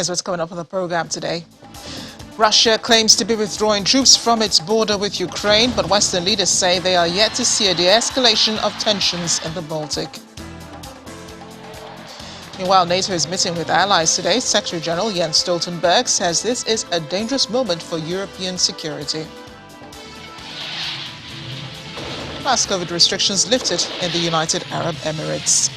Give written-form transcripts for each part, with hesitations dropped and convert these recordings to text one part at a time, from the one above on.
Here's what's coming up on the program today. Russia claims to be withdrawing troops from its border with Ukraine, but Western leaders say they are yet to see a de-escalation of tensions in the Baltic. Meanwhile, NATO is meeting with allies today. Secretary General Jens Stoltenberg says this is a dangerous moment for European security. Last COVID restrictions lifted in the United Arab Emirates.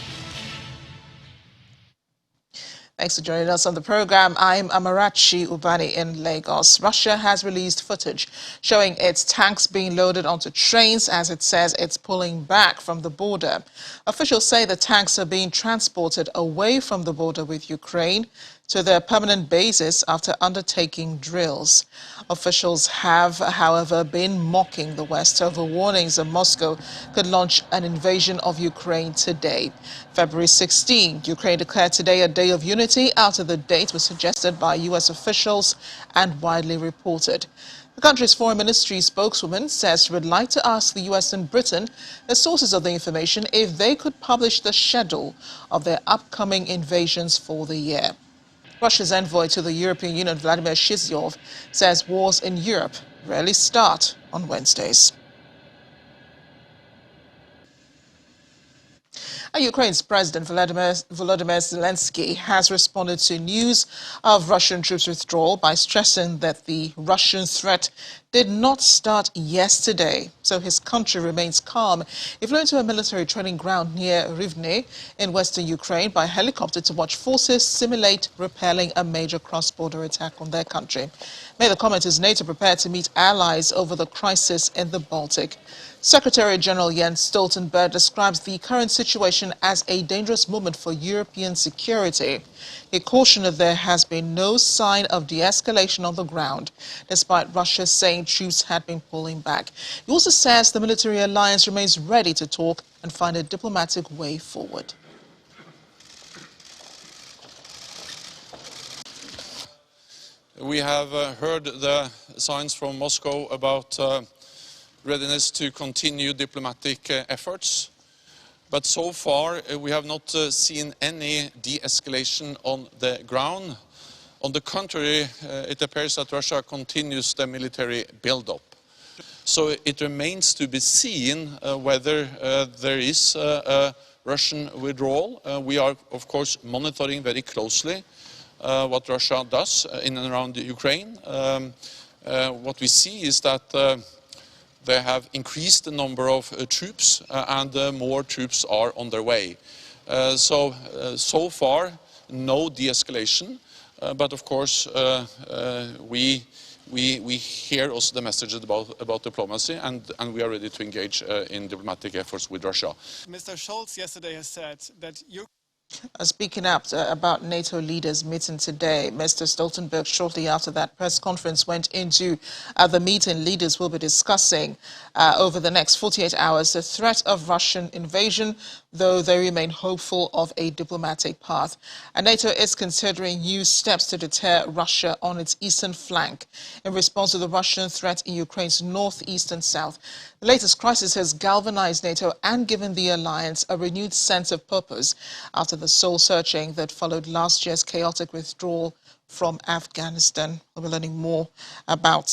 Thanks for joining us on the program. I'm Amarachi Ubani in Lagos. Russia has released footage showing its tanks being loaded onto trains as it says it's pulling back from the border. Officials say the tanks are being transported away from the border with Ukraine to their permanent bases after undertaking drills. Officials have, however, been mocking the West over warnings that Moscow could launch an invasion of Ukraine today. February 16, Ukraine declared today a day of unity after the date was suggested by U.S. officials and widely reported. The country's foreign ministry spokeswoman says she would like to ask the U.S. and Britain, the sources of the information, if they could publish the schedule of their upcoming invasions for the year. Russia's envoy to the European Union, Vladimir Shizyov, says wars in Europe rarely start on Wednesdays. Ukraine's President Volodymyr Zelensky has responded to news of Russian troops' withdrawal by stressing that the Russian threat did not start yesterday, so his country remains calm. He flew into a military training ground near Rivne in western Ukraine by helicopter to watch forces simulate repelling a major cross-border attack on their country. May the comment is NATO prepared to meet allies over the crisis in the Baltic. Secretary General Jens Stoltenberg describes the current situation as a dangerous moment for European security. He cautioned that there has been no sign of de-escalation on the ground, despite Russia saying troops had been pulling back. He also says the military alliance remains ready to talk and find a diplomatic way forward. We have heard the signs from Moscow about readiness to continue diplomatic efforts. But so far, we have not seen any de-escalation on the ground. On the contrary, it appears that Russia continues the military build-up. So it remains to be seen whether there is a Russian withdrawal. We are, of course, monitoring very closely what Russia does in and around Ukraine. What we see is that they have increased the number of troops and more troops are on their way. So far, no de-escalation, but of course we hear also the messages about diplomacy and we are ready to engage in diplomatic efforts with Russia. Mr. Scholz yesterday has said that Speaking up about NATO leaders meeting today, Mr. Stoltenberg, shortly after that press conference, went into the meeting. Leaders will be discussing over the next 48 hours the threat of Russian invasion, though they remain hopeful of a diplomatic path. And NATO is considering new steps to deter Russia on its eastern flank in response to the Russian threat in Ukraine's northeast and south. The latest crisis has galvanized NATO and given the alliance a renewed sense of purpose after the soul-searching that followed last year's chaotic withdrawal from Afghanistan. We'll be learning more about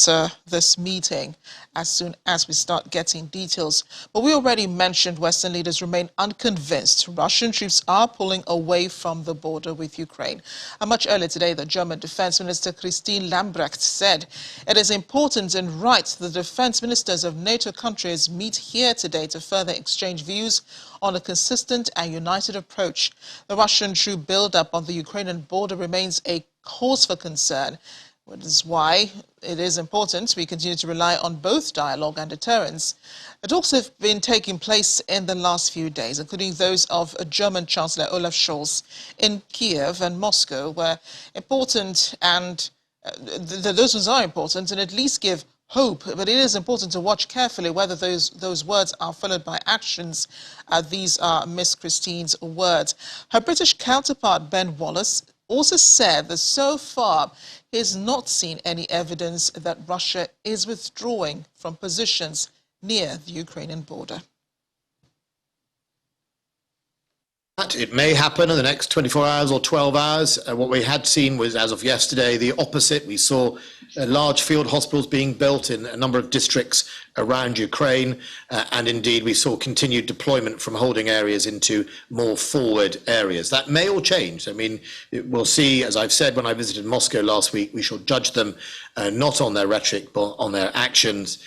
this meeting as soon as we start getting details. But we already mentioned Western leaders remain unconvinced Russian troops are pulling away from the border with Ukraine. And much earlier today, the German Defense Minister Christine Lambrecht said it is important and right the defense ministers of NATO countries meet here today to further exchange views on a consistent and united approach. The Russian troop build-up on the Ukrainian border remains a cause for concern, which is why it is important we continue to rely on both dialogue and deterrence. The talks have been taking place in the last few days, including those of German Chancellor Olaf Scholz in Kiev and Moscow, were important, and those ones are important and at least give hope, but it is important to watch carefully whether those words are followed by actions. These are Miss Christine's words. Her British counterpart, Ben Wallace, also said that so far he has not seen any evidence that Russia is withdrawing from positions near the Ukrainian border. that. It may happen in the next 24 hours or 12 hours. What we had seen was, as of yesterday, the opposite. We saw large field hospitals being built in a number of districts around Ukraine, and indeed we saw continued deployment from holding areas into more forward areas. That may all change. I mean, we'll see, as I've said when I visited Moscow last week, we shall judge them not on their rhetoric but on their actions.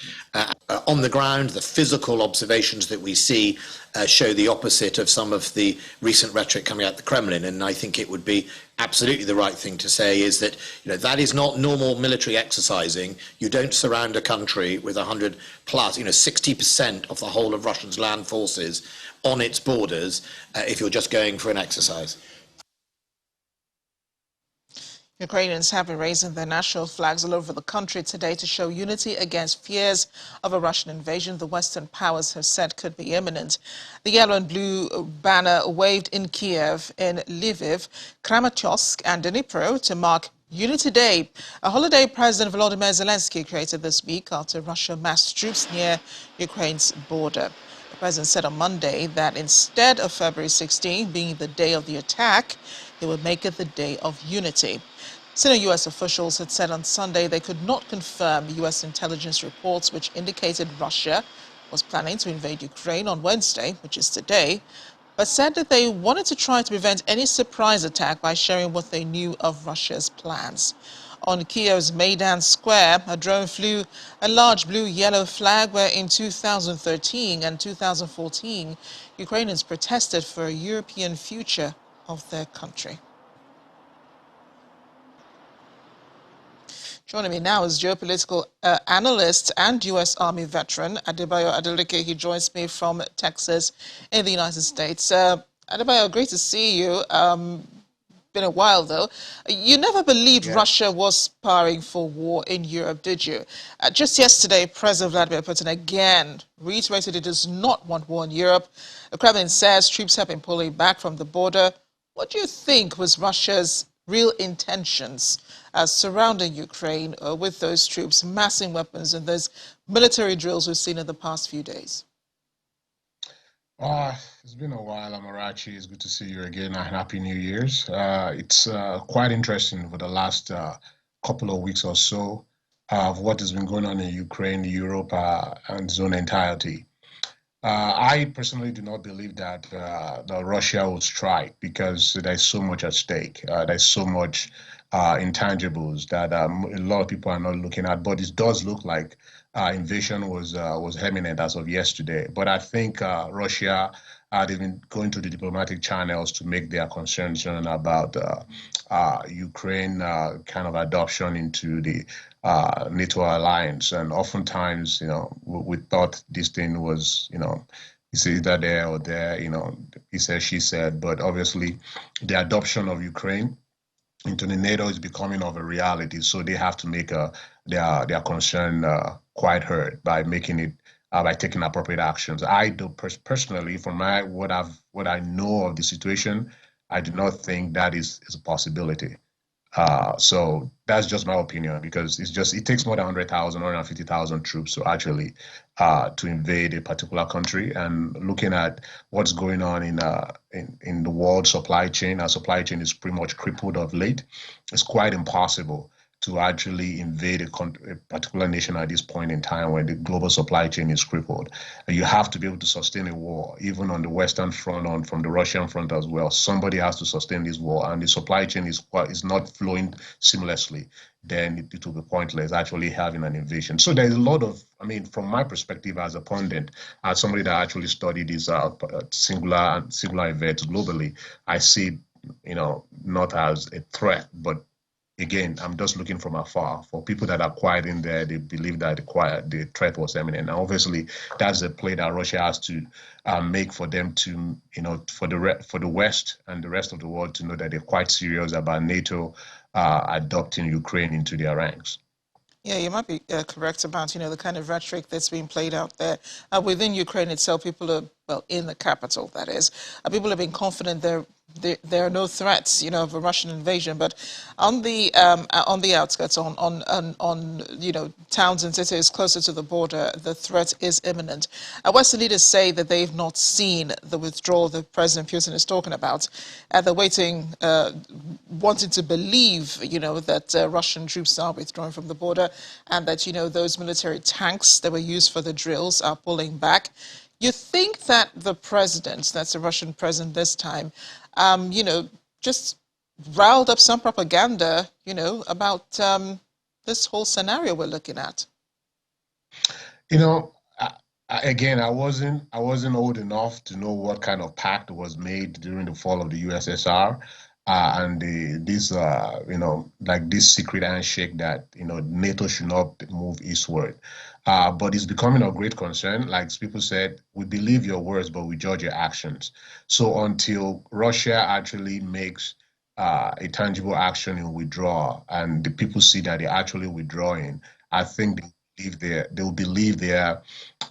On the ground, the physical observations that we see show the opposite of some of the recent rhetoric coming out of the Kremlin, and I think it would be absolutely the right thing to say is that that is not normal military exercising. You don't surround a country with 100 plus, 60% of the whole of Russia's land forces on its borders if you're just going for an exercise. Ukrainians have been raising their national flags all over the country today to show unity against fears of a Russian invasion the Western powers have said could be imminent. The yellow and blue banner waved in Kiev, in Lviv, Kramatorsk and Dnipro to mark Unity Day, a holiday President Volodymyr Zelensky created this week after Russia massed troops near Ukraine's border. The president said on Monday that instead of February 16 being the day of the attack, he would make it the day of unity. Senior U.S. officials had said on Sunday they could not confirm U.S. intelligence reports which indicated Russia was planning to invade Ukraine on Wednesday, which is today, but said that they wanted to try to prevent any surprise attack by sharing what they knew of Russia's plans. On Kiev's Maidan Square, a drone flew a large blue-yellow flag where in 2013 and 2014, Ukrainians protested for a European future of their country. Joining me now is geopolitical analyst and U.S. Army veteran Adebayo Adeleke. He joins me from Texas in the United States. Adebayo, great to see you. Been a while, though. You never believed Russia was sparring for war in Europe, did you? Just yesterday, President Vladimir Putin again reiterated it does not want war in Europe. The Kremlin says troops have been pulling back from the border. What do you think was Russia's real intentions surrounding Ukraine with those troops, massing weapons and those military drills we've seen in the past few days? It's been a while, Amarachi. It's good to see you again, and Happy New Year's. It's quite interesting for the last couple of weeks or so of what has been going on in Ukraine, Europe, and its own entirety. I personally do not believe that Russia will strike because there's so much at stake. There's so much intangibles that a lot of people are not looking at. But it does look like invasion was imminent as of yesterday. But I think Russia they've been going to the diplomatic channels to make their concerns known about Ukraine kind of adoption into the NATO alliance. And oftentimes, we thought this thing was, it's either there or there, he said, she said. But obviously, the adoption of Ukraine into the NATO is becoming of a reality. So they have to make their concern quite heard by making it by taking appropriate actions. I do personally, from what I know of the situation, I do not think that is a possibility. So that's just my opinion, because it takes more than 100,000, 150,000 troops to actually to invade a particular country. And looking at what's going on in the world supply chain, our supply chain is pretty much crippled of late. It's quite impossible to actually invade a particular nation at this point in time when the global supply chain is crippled. You have to be able to sustain a war, even on the Western front, from the Russian front as well. Somebody has to sustain this war, and the supply chain is not flowing seamlessly. Then it will be pointless actually having an invasion. So there's a lot of, from my perspective as a pundit, as somebody that actually studied these singular events globally, I see, not as a threat, but again, I'm just looking from afar. For people that are quiet in there, they believe that the threat was imminent. Now, obviously, that's a play that Russia has to make for them to, for the West and the rest of the world to know that they're quite serious about NATO adopting Ukraine into their ranks. Yeah, you might be correct about, the kind of rhetoric that's being played out there. Within Ukraine itself, people are well, in the capital, that is. People have been confident there are no threats, of a Russian invasion. But on the outskirts, on towns and cities closer to the border, the threat is imminent. Western leaders say that they've not seen the withdrawal that President Putin is talking about. They're waiting, wanting to believe, that Russian troops are withdrawing from the border, and that, those military tanks that were used for the drills are pulling back. You think that the president, that's the Russian president this time, just riled up some propaganda, about this whole scenario we're looking at? Again, I wasn't old enough to know what kind of pact was made during the fall of the USSR, and this secret handshake that NATO should not move eastward. But it's becoming a great concern. Like people said, we believe your words, but we judge your actions. So until Russia actually makes a tangible action in withdrawal, and the people see that they're actually withdrawing, I think they'll believe that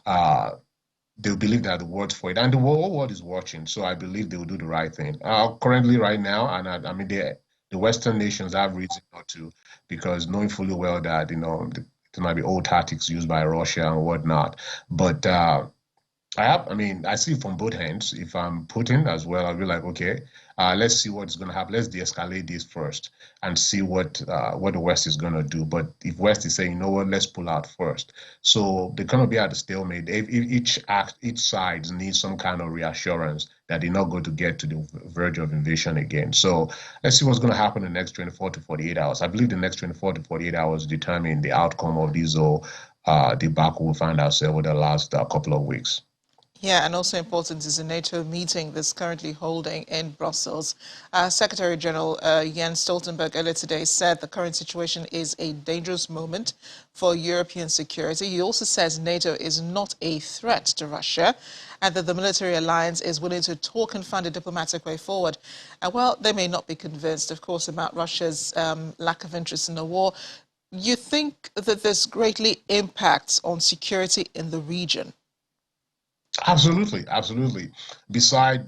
the word for it, and the whole world is watching. So I believe they will do the right thing. Currently, right now, and I mean, the Western nations have reason not to, because knowing fully well that there might be old tactics used by Russia and whatnot. But I see it from both ends. If I'm Putin as well, I'll be like, okay, let's see what's going to happen. Let's de-escalate this first and see what the West is going to do. But if West is saying, you know what, let's pull out first. So they're going to be at a stalemate. Each side needs some kind of reassurance that they're not going to get to the verge of invasion again. So let's see what's going to happen in the next 24 to 48 hours. I believe the next 24 to 48 hours determine the outcome of this whole debacle we'll find ourselves over the last couple of weeks. Yeah, and also important is the NATO meeting that's currently holding in Brussels. Secretary General Jens Stoltenberg earlier today said the current situation is a dangerous moment for European security. He also says NATO is not a threat to Russia and that the military alliance is willing to talk and find a diplomatic way forward. Well, they may not be convinced, of course, about Russia's lack of interest in the war. You think that this greatly impacts on security in the region? Absolutely, absolutely. Beside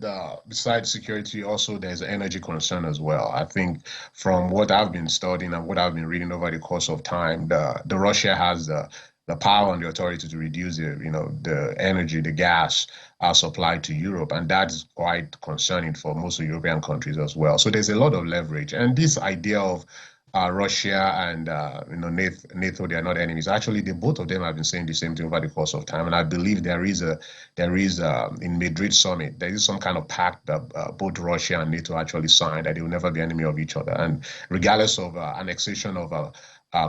security, also there's an energy concern as well. I think from what I've been studying and what I've been reading over the course of time, the Russia has the power and the authority to reduce the energy, the gas supplied to Europe, and that is quite concerning for most of European countries as well. So there's a lot of leverage, and this idea of Russia and NATO, they are not enemies. Actually, both of them have been saying the same thing over the course of time, and I believe there is in Madrid summit, there is some kind of pact that both Russia and NATO actually signed that they will never be enemy of each other. And regardless of annexation of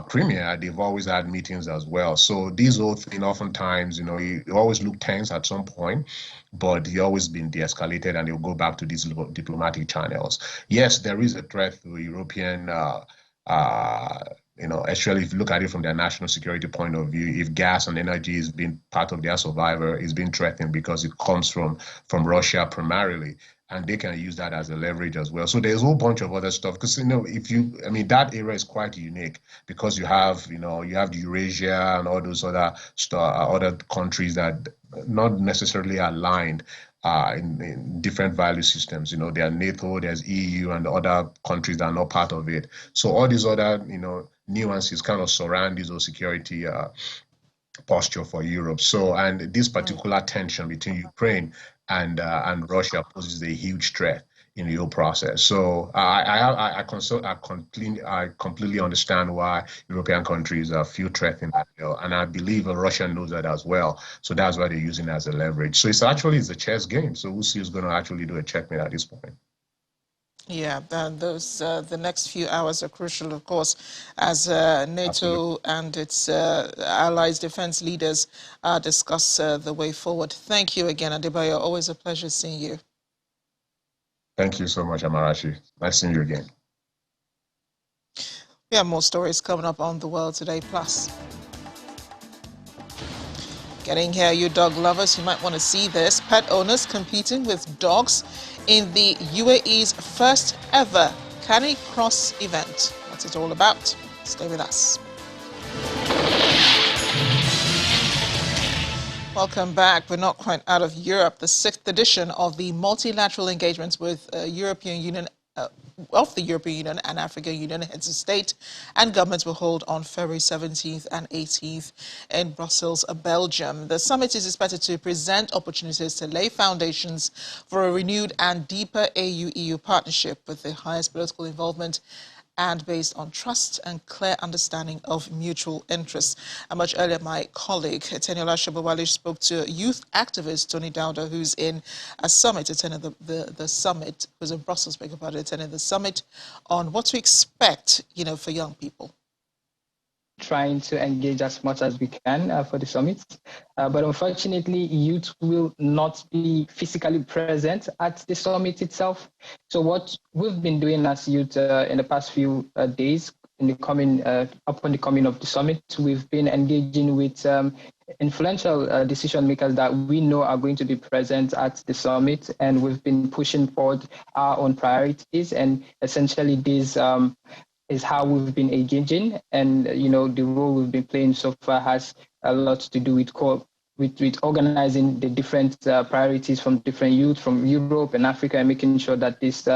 Crimea, they've always had meetings as well. So these whole thing, oftentimes, you always look tense at some point, but they always been de-escalated, and they'll go back to these diplomatic channels. Yes, there is a threat to European. Actually, if you look at it from their national security point of view, if gas and energy is being part of their survival, is being threatened because it comes from Russia primarily, and they can use that as a leverage as well. So there's a whole bunch of other stuff, because that area is quite unique, because you have the Eurasia and all those other countries that not necessarily aligned in different value systems. There are NATO, there's EU, and other countries that are not part of it. So all these other, nuances kind of surround this whole security posture for Europe. So, and this particular tension between Ukraine and Russia poses a huge threat in the whole process. So I completely understand why European countries feel threatened, and I believe Russia knows that as well. So that's why they're using it as a leverage. So it's a chess game. So we'll see who's going to actually do a checkmate at this point. Yeah, the next few hours are crucial, of course, as NATO Absolutely. and its allies, defense leaders discuss the way forward. Thank you again, Adebayo. Always a pleasure seeing you. Thank you so much, Amarachi. Nice seeing you again. We have more stories coming up on The World Today Plus. Getting here, you dog lovers, you might want to see this. Pet owners competing with dogs in the UAE's first ever Canny Cross event. What's it all about? Stay with us. Welcome back. We're not quite out of Europe. The sixth edition of the multilateral engagements with European Union of the European Union and African Union heads of state and governments will hold on February 17th and 18th in Brussels, Belgium. The summit is expected to present opportunities to lay foundations for a renewed and deeper AU-EU partnership with the highest political involvement and based on trust and clear understanding of mutual interests. And much earlier, my colleague, Teniola Shobowale, spoke to youth activist Tony Dowder, who's in a summit, attending the summit, who's in Brussels, attending the summit, on what to expect, for young people. Trying to engage as much as we can for the summit. But unfortunately, youth will not be physically present at the summit itself. So what we've been doing as youth in the past few days, upon the coming of the summit, we've been engaging with influential decision makers that we know are going to be present at the summit, and we've been pushing forward our own priorities. And essentially, this is how we've been engaging, and the role we've been playing so far has a lot to do with organizing the different priorities from different youth from Europe and Africa, and making sure that these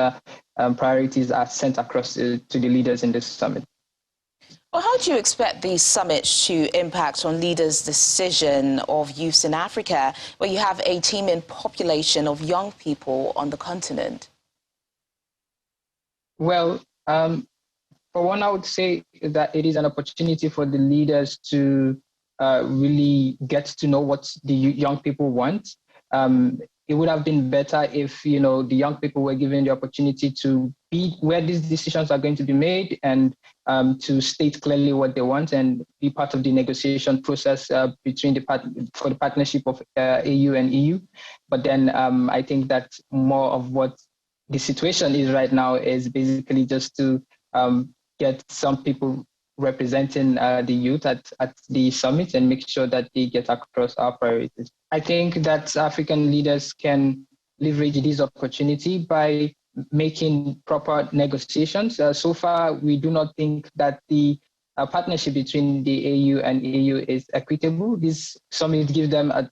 priorities are sent across to the leaders in this summit. Well, how do you expect these summits to impact on leaders' decision of youths in Africa, where you have a teeming population of young people on the continent? Well, for one, I would say that it is an opportunity for the leaders to really get to know what the young people want. It would have been better if, the young people were given the opportunity to be where these decisions are going to be made, and to state clearly what they want and be part of the negotiation process for the partnership of AU and EU. But then I think that more of what the situation is right now is basically just to get some people representing the youth at the summit and make sure that they get across our priorities. I think that African leaders can leverage this opportunity by making proper negotiations. So far, we do not think that the partnership between the AU and EU is equitable. This summit gives them a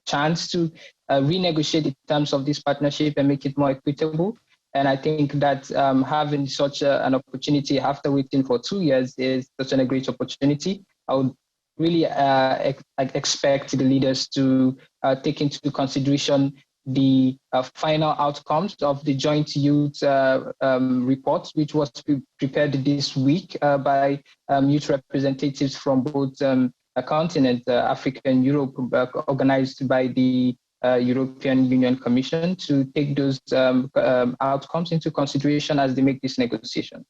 chance to renegotiate the terms of this partnership and make it more equitable. And I think that having such an opportunity after waiting for 2 years is such a great opportunity. I would really expect the leaders to take into consideration the final outcomes of the joint youth report, which was prepared this week by youth representatives from both continents, Africa and Europe, organized by the European Union Commission, to take those outcomes into consideration as they make this negotiation.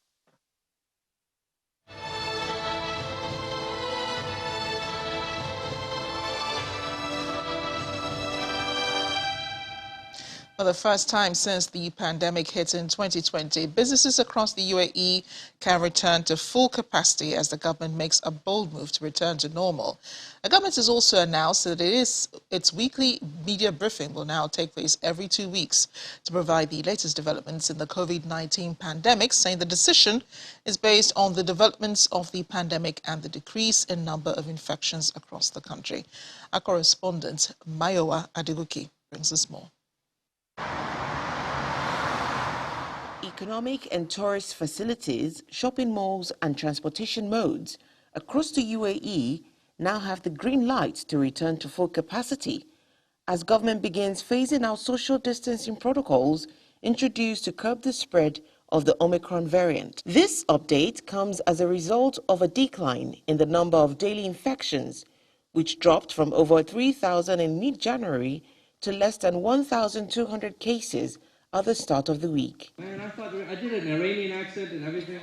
For the first time since the pandemic hit in 2020, businesses across the UAE can return to full capacity as the government makes a bold move to return to normal. The government has also announced that its weekly media briefing will now take place every 2 weeks to provide the latest developments in the COVID-19 pandemic, saying the decision is based on the developments of the pandemic and the decrease in number of infections across the country. Our correspondent, Mayowa Adeguki, brings us more. Economic and tourist facilities, shopping malls and transportation modes across the UAE now have the green light to return to full capacity as government begins phasing out social distancing protocols introduced to curb the spread of the Omicron variant. This update comes as a result of a decline in the number of daily infections, which dropped from over 3,000 in mid-January to less than 1,200 cases at the start of the week. Man, I did an Iranian accent and everything.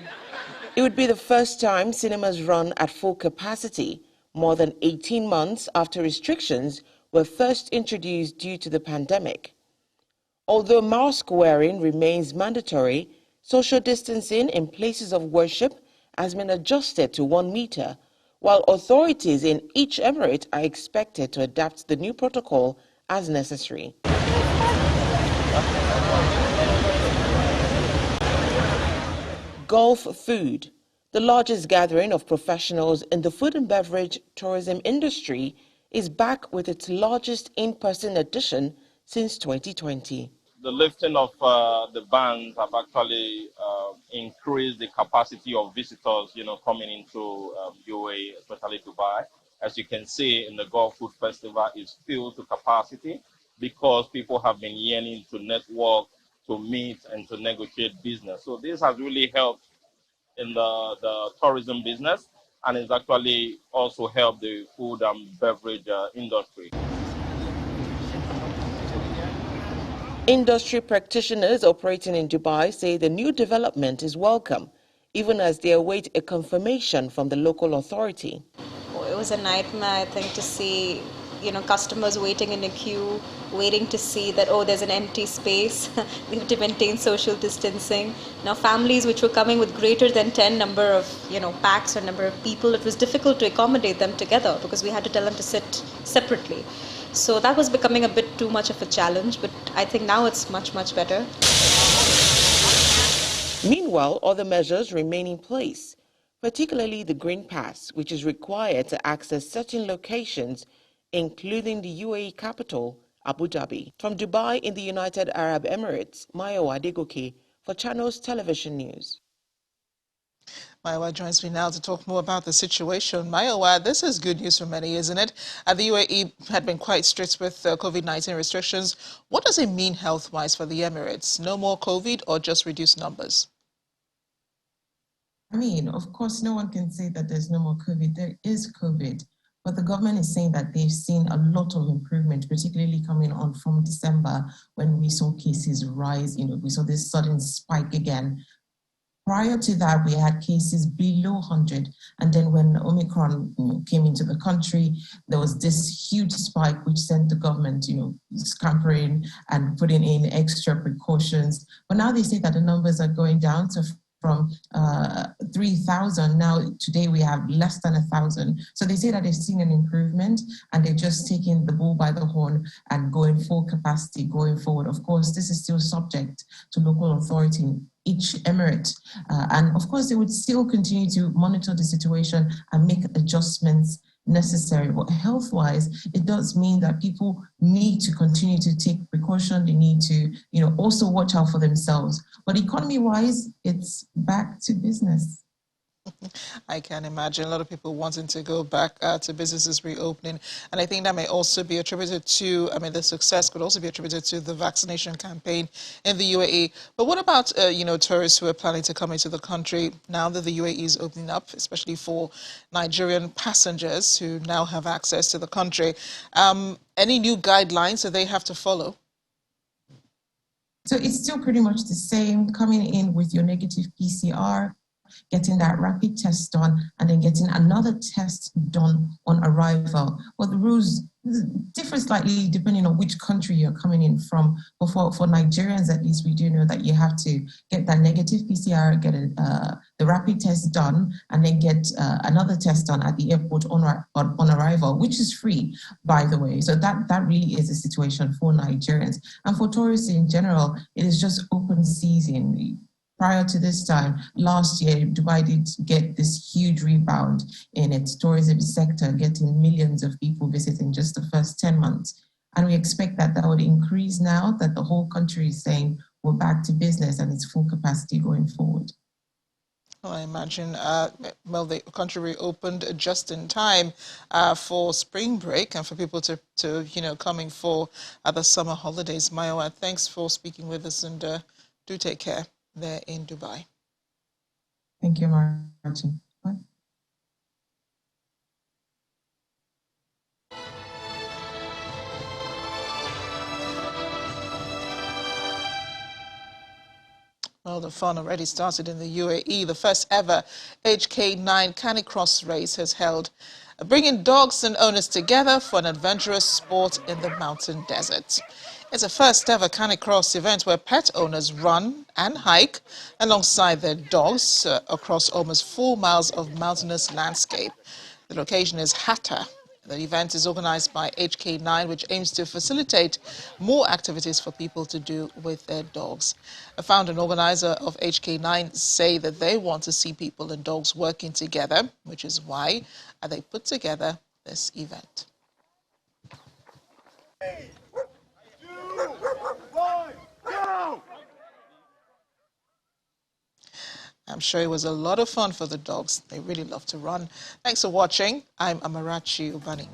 It would be the first time cinemas run at full capacity, more than 18 months after restrictions were first introduced due to the pandemic. Although mask wearing remains mandatory, social distancing in places of worship has been adjusted to 1 meter, while authorities in each emirate are expected to adapt the new protocol as necessary. Gulf Food, the largest gathering of professionals in the food and beverage tourism industry, is back with its largest in-person edition since 2020. The lifting of the bans have actually increased the capacity of visitors, coming into UAE, especially Dubai. As you can see in the Gulf Food Festival, is filled to capacity because people have been yearning to network, to meet, and to negotiate business. So this has really helped in the tourism business, and it's actually also helped the food and beverage industry. Industry practitioners operating in Dubai say the new development is welcome, even as they await a confirmation from the local authority. It was a nightmare, I think, to see, customers waiting in a queue, waiting to see that, oh, there's an empty space. We have to maintain social distancing. Now, families which were coming with greater than 10 number of, packs or number of people, it was difficult to accommodate them together because we had to tell them to sit separately. So that was becoming a bit too much of a challenge, but I think now it's much, much better. Meanwhile, other measures remain in place, particularly the Green Pass, which is required to access certain locations, including the UAE capital, Abu Dhabi. From Dubai in the United Arab Emirates, Mayowa Adegoke for Channels Television News. Mayowa joins me now to talk more about the situation. Mayowa, this is good news for many, isn't it? The UAE had been quite strict with COVID-19 restrictions. What does it mean health-wise for the Emirates? No more COVID or just reduced numbers? I mean, of course, no one can say that there's no more COVID. There is COVID. But the government is saying that they've seen a lot of improvement, particularly coming on from December when we saw cases rise. We saw this sudden spike again. Prior to that, we had cases below 100. And then when Omicron came into the country, there was this huge spike, which sent the government, scampering and putting in extra precautions. But now they say that the numbers are going down to from 3,000. Now, today we have less than 1,000. So they say that they've seen an improvement and they're just taking the bull by the horn and going full capacity going forward. Of course, this is still subject to local authority in each emirate. And of course, they would still continue to monitor the situation and make adjustments necessary. But health-wise, it does mean that people need to continue to take precaution. They need to, also watch out for themselves. But economy-wise, it's back to business. I can imagine a lot of people wanting to go back to businesses reopening. And I think that may also be attributed to, the success could also be attributed to the vaccination campaign in the UAE. But what about, tourists who are planning to come into the country now that the UAE is opening up, especially for Nigerian passengers who now have access to the country? Any new guidelines that they have to follow? So it's still pretty much the same, coming in with your negative PCR, getting that rapid test done, and then getting another test done on arrival. Well, the rules differ slightly depending on which country you're coming in from. But for Nigerians, at least, we do know that you have to get that negative PCR, get the rapid test done, and then get another test done at the airport on arrival, which is free, by the way. So that really is a situation for Nigerians. And for tourists in general, it is just open season. Prior to this time, last year, Dubai did get this huge rebound in its tourism sector, getting millions of people visiting just the first 10 months. And we expect that would increase now that the whole country is saying we're back to business and it's full capacity going forward. Well, I imagine, the country reopened just in time for spring break and for people to coming for the summer holidays. Mayowa, thanks for speaking with us, and do take care there in Dubai. Thank you, Martin. Bye. Well, the fun already started in the UAE. The first ever HK9 Canicross race has held, bringing dogs and owners together for an adventurous sport in the mountain desert. It's a first ever Canicross event where pet owners run and hike alongside their dogs across almost 4 miles of mountainous landscape. The location is Hatta. The event is organized by HK9, which aims to facilitate more activities for people to do with their dogs. A founder and organizer of HK9 say that they want to see people and dogs working together, which is why they put together this event. I'm sure it was a lot of fun for the dogs. They really love to run. Thanks for watching. I'm Amarachi Ubani.